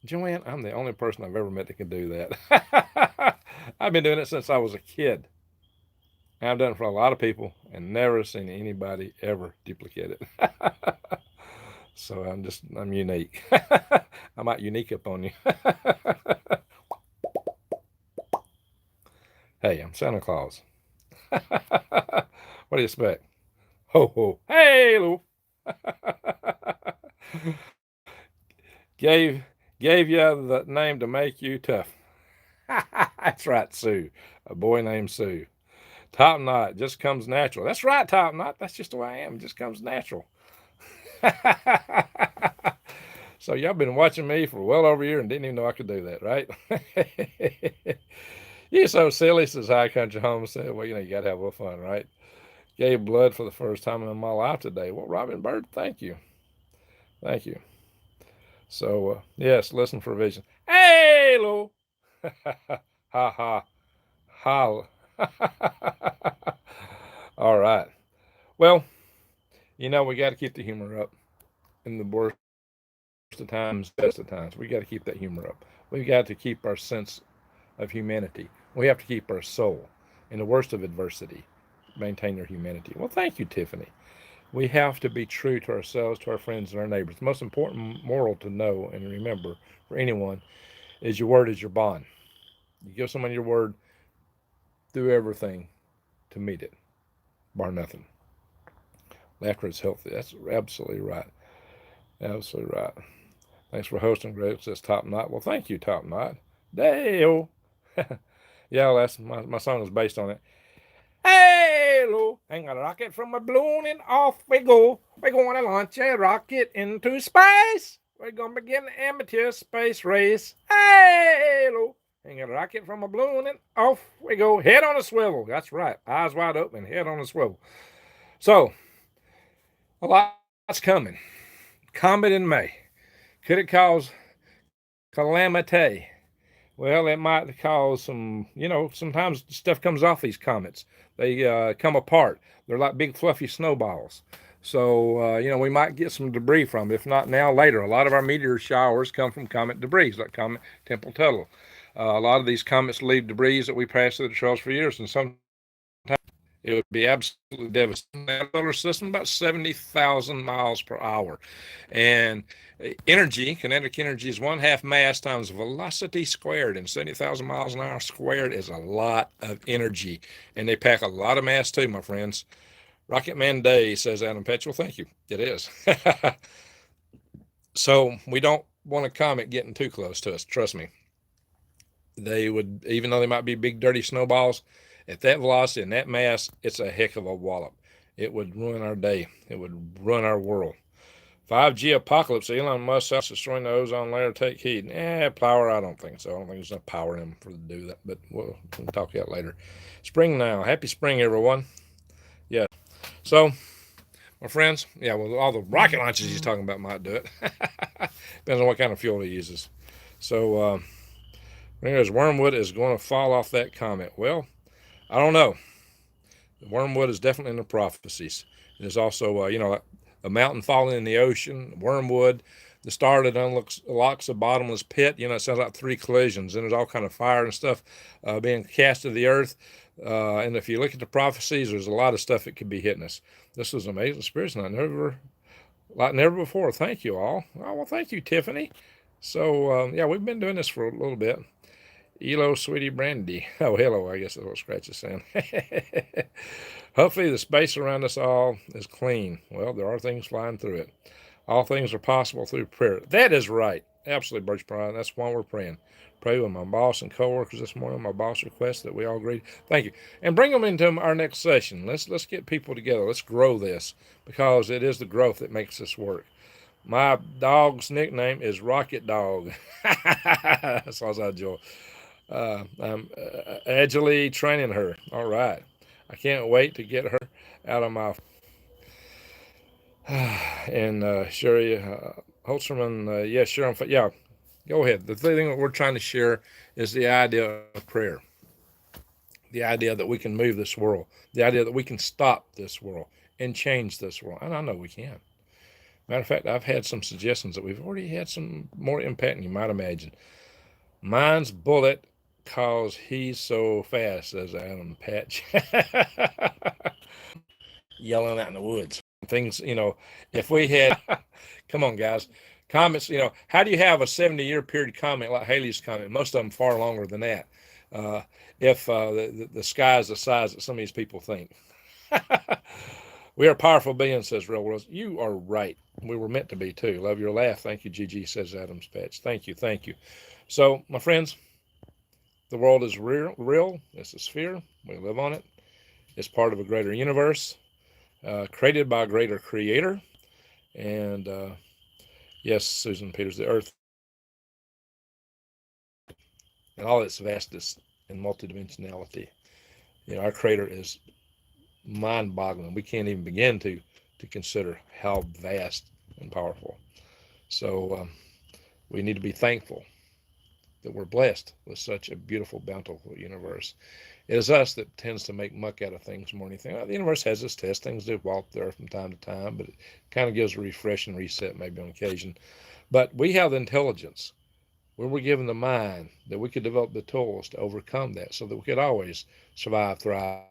Joanne, I'm the only person I've ever met that can do that. I've been doing it since I was a kid. And I've done it for a lot of people and never seen anybody ever duplicate it. So I'm unique. I might unique up on you. Hey, I'm Santa Claus. What do you expect? Ho ho. Hey, Lou. gave you the name to make you tough. That's right, Sue. A boy named Sue. Top Knot just comes natural. That's right, Top Knot. That's just the way I am. It just comes natural. So y'all been watching me for well over a year and didn't even know I could do that, right? You're so silly, says High Country Homestead. Well, you got to have a little fun, right? Gave blood for the first time in my life today. Well, Robin Bird, thank you. Thank you. So, yes, listen for a vision. Hey, Lou. Ha, ha, ha. All right. Well, we got to keep the humor up in the worst of times, best of times. We got to keep that humor up. We got to keep our sense of humanity. We have to keep our soul in the worst of adversity. Maintain their humanity. Well, thank you, Tiffany. We have to be true to ourselves, to our friends, and our neighbors. The most important moral to know and remember for anyone is your word is your bond. You give someone your word, do everything to meet it, bar nothing. Laughter is healthy. That's absolutely right. Absolutely right. Thanks for hosting, Greg. Says Top Knot. Well, thank you, Top Knot. Dale. Yeah, that's my song is based on it. Hello, hang a rocket from a balloon and off we go. We're going to launch a rocket into space. We're going to begin the amateur space race. Hello, hang a rocket from a balloon and off we go. Head on a swivel. That's right. Eyes wide open, head on a swivel. So, a lot's coming. Comet in May. Could it cause calamity? Well, it might cause some, sometimes stuff comes off these comets. They come apart. They're like big fluffy snowballs. So, we might get some debris from it. If not now, later. A lot of our meteor showers come from comet debris, like Comet Temple Tuttle. A lot of these comets leave debris that we pass through the trails for years. And sometimes It would be absolutely devastating. That solar system about 70,000 miles per hour. And energy, kinetic energy, is 1/2 mass times velocity squared. And 70,000 miles an hour squared is a lot of energy. And they pack a lot of mass too, my friends. Rocket Man Day, says Adam Petch. Well, thank you. It is. So we don't want a comet getting too close to us. Trust me. They would, even though they might be big, dirty snowballs, at that velocity and that mass, it's a heck of a wallop. It would ruin our day. It would ruin our world. 5G apocalypse. Elon Musk is destroying the ozone layer. Take heed. Power, I don't think so. I don't think there's enough power in them for to do that, but we'll talk about later. Spring now. Happy spring, everyone. Yeah. So, my friends, yeah, well, all the rocket launches he's talking about might do it. Depends on what kind of fuel he uses. So, anyways, wormwood is going to fall off that comet. Well, I don't know. The wormwood is definitely in the prophecies. There's also, a mountain falling in the ocean, wormwood, the star that unlocks a bottomless pit. It sounds like 3 collisions, and there's all kind of fire and stuff being cast to the earth. And if you look at the prophecies, there's a lot of stuff that could be hitting us. This was amazing spirits, like never before. Thank you all. Oh, well, thank you, Tiffany. So, we've been doing this for a little bit. Elo, sweetie Brandy. Oh, hello, I guess that's what Scratch is saying. Hopefully the space around us all is clean. Well, there are things flying through it. All things are possible through prayer. That is right. Absolutely, Birch Brian. That's why we're praying. Pray with my boss and coworkers this morning. My boss requests that we all agree. Thank you. And bring them into our next session. Let's get people together. Let's grow this, because it is the growth that makes this work. My dog's nickname is Rocket Dog. That's all I enjoy. I'm agilely training her. All right. I can't wait to get her out of my. And Sherry Holtzman, yes, sure. Yeah, go ahead. The thing that we're trying to share is the idea of prayer, the idea that we can move this world, the idea that we can stop this world and change this world. And I know we can. Matter of fact, I've had some suggestions that we've already had some more impact than you might imagine. Mine's bullet, cause he's so fast, says Adam Patch. Yelling out in the woods. Things, if we had, come on, guys, comments, how do you have a 70-year period comment like Haley's comment? Most of them far longer than that. If the sky is the size that some of these people think. We are powerful beings, says Real World. You are right. We were meant to be too. Love your laugh. Thank you, Gigi, says Adam's Patch. Thank you. So, my friends, the world is real. It's a sphere. We live on it. It's part of a greater universe, created by a greater creator. And yes, Susan Peters, the earth and all its vastness and multidimensionality. Our creator is mind-boggling. We can't even begin to consider how vast and powerful. So we need to be thankful that we're blessed with such a beautiful, bountiful universe. It is us that tends to make muck out of things more than anything. The universe has its test. Things do walk there from time to time, but it kind of gives a refresh and reset maybe on occasion. But we have the intelligence, when we're given the mind, that we could develop the tools to overcome that so that we could always survive, thrive.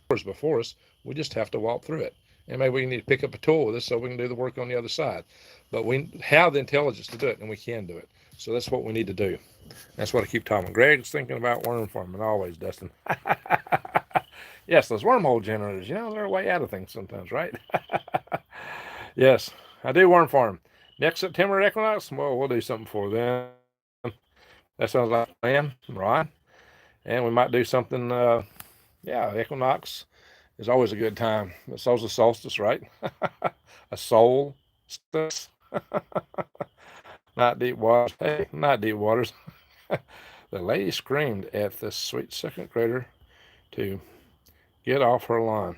Before us, we just have to walk through it. And maybe we need to pick up a tool with us so we can do the work on the other side. But we have the intelligence to do it, and we can do it. So that's what we need to do. That's what I keep talking. Greg's thinking about worm farming always, Dustin. Yes, those wormhole generators, they're a way out of things sometimes, right? Yes, I do worm farm. Next September Equinox, well, we'll do something for them. That sounds like a plan, right? And we might do something, Equinox is always a good time. So's the solstice, right? A solstice. Not deep waters. Hey, not deep waters. The lady screamed at the sweet second grader to get off her lawn.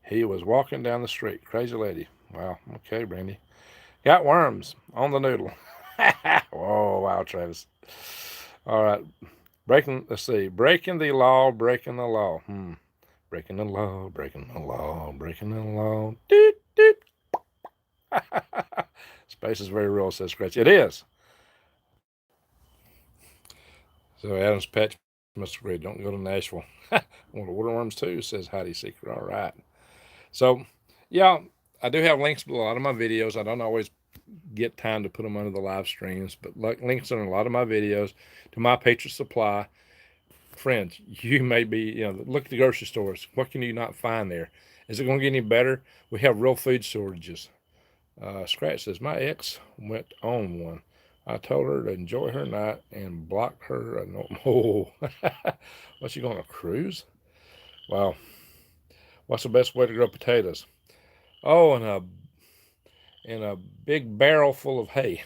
He was walking down the street. Crazy lady. Wow. Okay, Brandy. Got worms on the noodle. Oh, wow, Travis. All right. Breaking the law, breaking the law. Breaking the law, breaking the law, breaking the law. Doot, doot. Space is very real, says Scratch. It is. So Adam's Patch Mr. Gray, don't go to Nashville. I want to order worms too, says Heidi Seeker. All right. So, yeah, I do have links to a lot of my videos. I don't always get time to put them under the live streams, but links in a lot of my videos to my Patriot Supply. Friends, you may be, look at the grocery stores. What can you not find there? Is it going to get any better? We have real food shortages. Scratch says, my ex went on one. I told her to enjoy her night and blocked her. Oh, what's she going to cruise? Wow. What's the best way to grow potatoes? Oh, in a big barrel full of hay.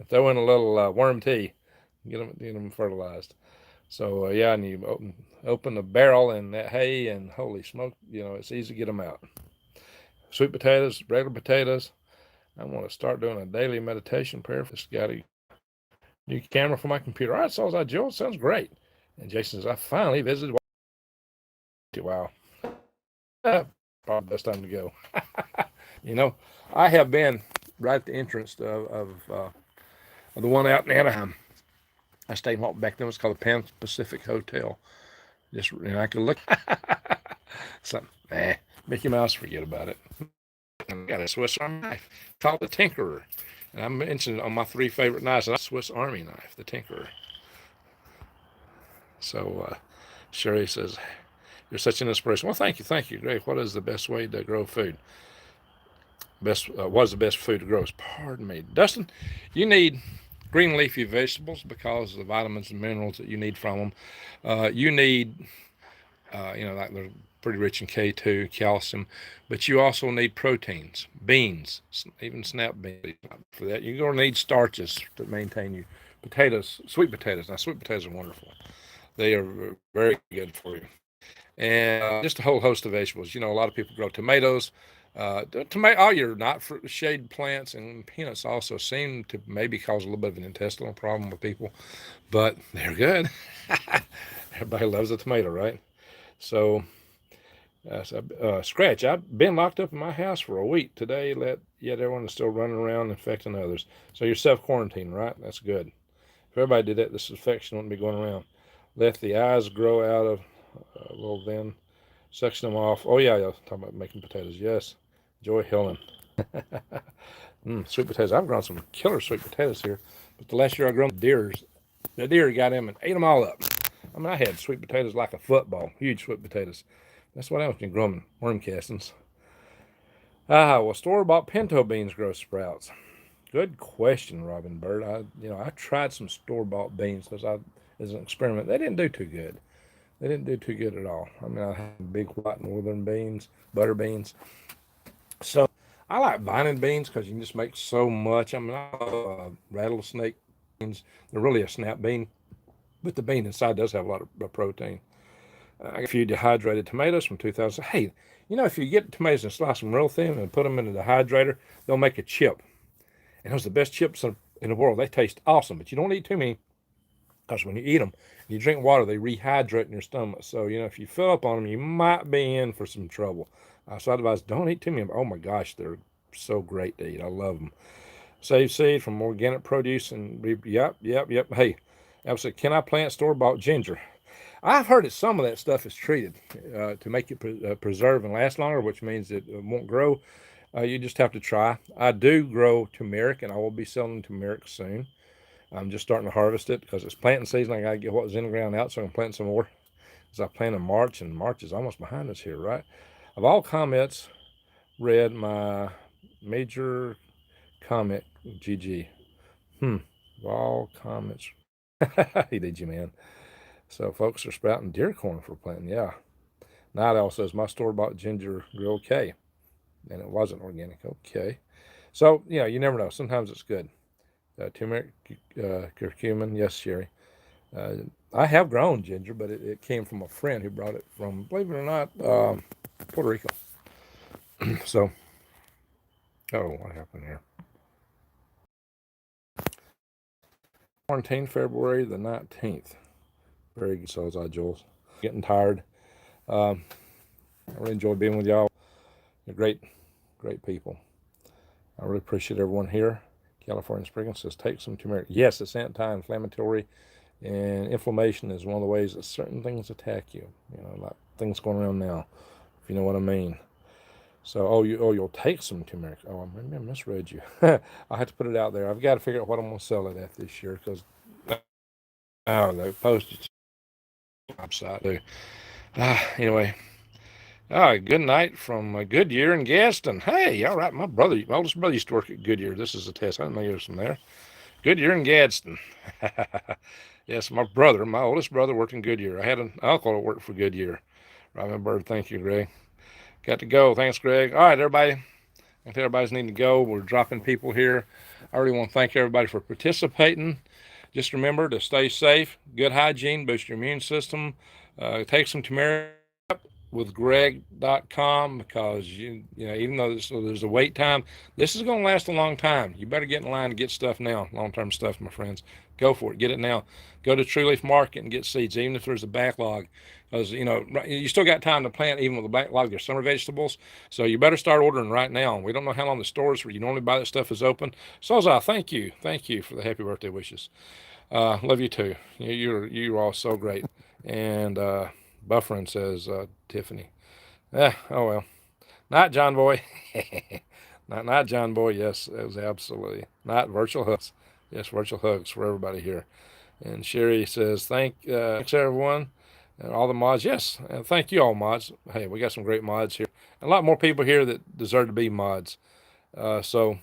Throw in a little worm tea. Get them fertilized. So yeah, and you open the barrel and that hay, and holy smoke, it's easy to get them out. Sweet potatoes, regular potatoes. I want to start doing a daily meditation prayer. Just got a new camera for my computer. All right, so Joel, sounds great. And Jason says, I finally visited. Wow. Probably the best time to go. I have been right at the entrance of the one out in Anaheim. I stayed back then. It was called the Pan Pacific Hotel. And I could look. Something. Mickey Mouse, forget about it. I got a Swiss Army knife called the Tinkerer. And I mentioned it on my 3 favorite knives. A Swiss Army knife, the Tinkerer. So Sherry says, you're such an inspiration. Well, thank you, Greg. What is the best way to grow food? What is the best food to grow? Pardon me, Dustin. You need green leafy vegetables because of the vitamins and minerals that you need from them. You need, like they're pretty rich in K2, calcium, but you also need proteins, beans, even snap beans. For that, you're going to need starches to maintain you. Potatoes, sweet potatoes. Now, sweet potatoes are wonderful. They are very good for you. And just a whole host of vegetables. A lot of people grow tomatoes. All your nightshade plants and peanuts also seem to maybe cause a little bit of an intestinal problem with people, but they're good. Everybody loves a tomato, right? So, Scratch, I've been locked up in my house for a week today. Yet everyone is still running around infecting others. So you're self-quarantined, right? That's good. If everybody did that, this infection wouldn't be going around. Let the eyes grow out of then section them off. Oh yeah, talking about making potatoes. Yes, Joy Helen. Sweet potatoes. I've grown some killer sweet potatoes here, but the last year I grown the deer got them and ate them all up. I mean, I had sweet potatoes like a football, huge sweet potatoes. That's what happens when you grow them worm castings. Will store-bought pinto beans grow sprouts? Good question, Robin Bird. I tried some store-bought beans as an experiment. They didn't do too good. They didn't do too good at all. I mean, I had big white northern beans, butter beans. So I like vining beans because you can just make so much. I mean, I love rattlesnake beans. They're really a snap bean, but the bean inside does have a lot of protein. I got a few dehydrated tomatoes from 2000. Hey, if you get tomatoes and slice them real thin and put them in the dehydrator, they'll make a chip. And those are the best chips in the world. They taste awesome, but you don't eat too many because when you eat them, you drink water, they rehydrate in your stomach. So, if you fill up on them, you might be in for some trouble. So I advise don't eat too many. Oh my gosh, they're so great to eat. I love them. Save seed from organic produce and yep. Hey, absolutely. Can I plant store-bought ginger? I've heard that some of that stuff is treated to make it preserve and last longer, which means it won't grow. You just have to try. I do grow turmeric, and I will be selling turmeric soon. I'm just starting to harvest it because it's planting season. I got to get what was in the ground out so I can plant some more. Because I plant in March, and March is almost behind us here, right? Of all comments, read my major comment, GG. Of all comments. He did you, man. So folks are sprouting deer corn for planting, yeah. Night Owl says, my store-bought ginger grew okay. And it wasn't organic, okay. So, you never know. Sometimes it's good. Turmeric, curcumin, yes, Sherry. I have grown ginger, but it came from a friend who brought it from, believe it or not, Puerto Rico. So, what happened here? Quarantine February the 19th. Very good, so is I, Jules. Getting tired. I really enjoy being with y'all. You're great people. I really appreciate everyone here. California Springs says, take some turmeric. Yes, it's anti-inflammatory. And inflammation is one of the ways that certain things attack you. Like things going around now, if you know what I mean. So, you'll take some turmeric. Oh, maybe I misread you. I'll have to put it out there. I've got to figure out what I'm going to sell it at this year because, the postage website. Anyway, good night from Goodyear and Gadsden. Hey, all right, my oldest brother used to work at Goodyear. This is a test. I didn't know you was from there. Goodyear and Gadsden. Yes, my oldest brother worked in Goodyear. I had an uncle that worked for Goodyear. Robin Bird, thank you, Greg. Got to go. Thanks, Greg. All right, everybody. I think everybody's needing to go. We're dropping people here. I really want to thank everybody for participating. Just remember to stay safe, good hygiene, boost your immune system. Take some turmeric with greg.com because even though there's a wait time, this is going to last a long time. You better get in line to get stuff now, long-term stuff, my friends. Go for it. Get it now. Go to True Leaf Market and get seeds, even if there's a backlog, because you still got time to plant even with a backlog. There's summer vegetables, so you better start ordering right now. We don't know how long the stores where you normally buy that stuff is open. So thank you for the happy birthday wishes. Love you too. You're all so great. And buffering, says Tiffany. Oh well. Not John Boy. not John Boy. Yes, it was absolutely not virtual hugs. Yes, virtual hugs for everybody here. And Sherry says, thanks everyone and all the mods. Yes, thank you all mods. Hey, we got some great mods here. A lot more people here that deserve to be mods. So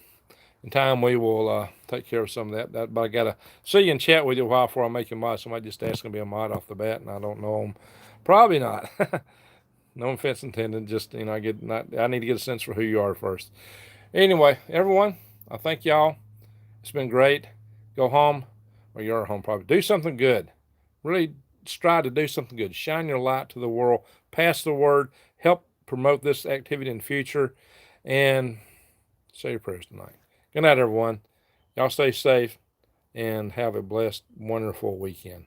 in time we will take care of some of that. But I gotta see you and chat with you a while before I make you a mod. Somebody just asked to be a mod off the bat, and I don't know them. Probably not. No offense intended. Just I need to get a sense for who you are first. Anyway, everyone, I thank y'all. It's been great. Go home, or you're at home probably. Do something good. Really strive to do something good. Shine your light to the world. Pass the word. Help promote this activity in the future. And say your prayers tonight. Good night, everyone. Y'all stay safe and have a blessed, wonderful weekend.